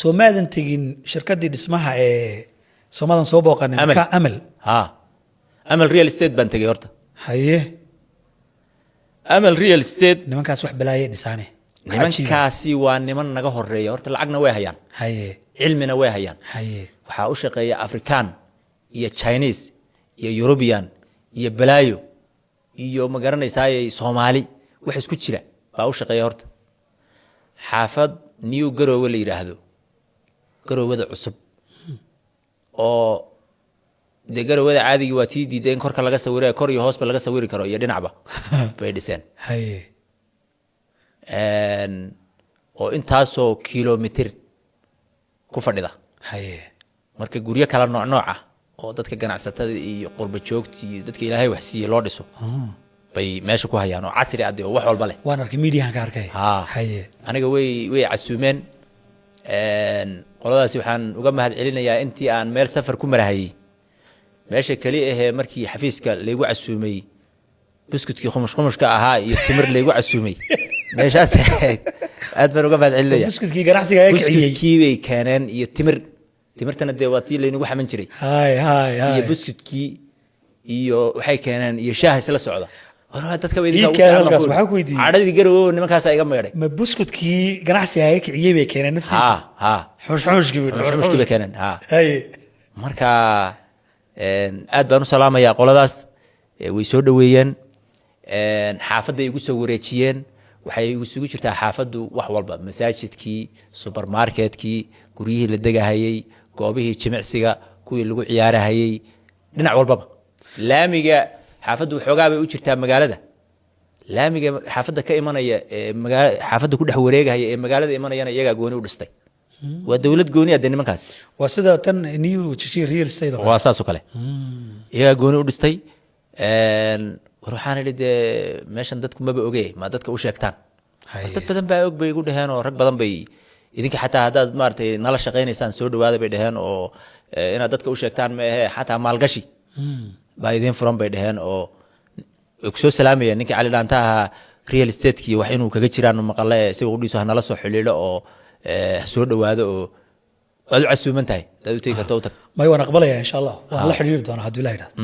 سومادن تجين شركة دي اسمها سومادن صوبه قن أمل ها أمل ريال استيت بنتجي هرتا هيه أمل ريال استيت نمان كاس واحد بلاي نسانه نمان كاسي ونمان نجاه الريال هرتا العقنا وياهيان هيه علمنا وياهيان هيه وحاوشة يا أفريكان يا تشاينيز يا يوروبيان يا بلايو يا مقارنة يساي صومالي وحس كتيرة باوشة يا هرتا حافظ نيو جرو ولا يراهدو جرو وذا عصب أو ده جرو وذا عادي واتي دي دين كرك لقى سويره كوري هوس بلقى سويره كرو يدين عبا بيدسين هاي أو إنتاسو كيلومتر كفر ده هاي marka guriyo kala nooc ah oo dadka ganacsatada iyo qurba joogtii dadka Ilaahay wax siiyay loo dhiso bay meesha ku hayaan oo casri ah oo wax walba leh waan arkay media ka arkay haye aniga way casuumeen qoladaasi waxaan uga mahad celinayaa intii aan meel safar ku marahayay meesha kali ah markii xafiiska leegu casuumay biskudkii khumushka ahaa iyo timir leegu casuumay meeshaas aad baan uga mahad celinayaa biskudkii ganacsiga ay kiciyay biskudkii bay keeneen iyo timirtana dee waa tii laynagu xaman jiray iyo buskudkii iyo waxay keeneen iyo shaah isla socda dadka cadhadii garow nimankaas iga meedhay ma buskudkii ganacsiga ay kiciyay bay keeneen naftiisa xushxushkii bay keeneen marka aad baan u salaamayaa qoladaas way soo dhaweeyeen xaafadday igu soo wareejiyeen waxay isugu jirtaa xaafaddu wax walba masaajidkii supermarketkii guryihii la degahayay goobihii jimicsiga kuwii lagu ciyaarahayay dhinac walbaba laamiga xaafaddu xoogaa bay u jirtaa magaalada laamiga xaafadda ka imanaya xaafadda ku dhex wareegahaya ee magaalada imanayana iyagaa gooni u dhistay waa dawlad gooni ah nimankaas waa sida tan new real estate waa saas oo kale iyagaa gooni u dhistay waxaan idhi dee meeshan dadku maba ogee ma dadka u sheegtaan dad badan baa og bay igu dhaheen oo rag badan bay idinka xataa haddaad maaragtay nala shaqaynaysaan soo dhawaada bay dhaheen oo inaad dadka u sheegtaan ma ahee xataa maalgashi baa idiin furan bay dhaheen oo ku soo salaamaya ninkii cali dhaanta ahaa real estate-kii wax inuu kaga jiraan maqale si uu dhiso nala soo xiliilo oo soo dhawaado oo aad u casuuman tahay dad u tagi karto u tag may waan aqbalaya insha Allah waan la xiriiri doonaa haddii la yiraahdo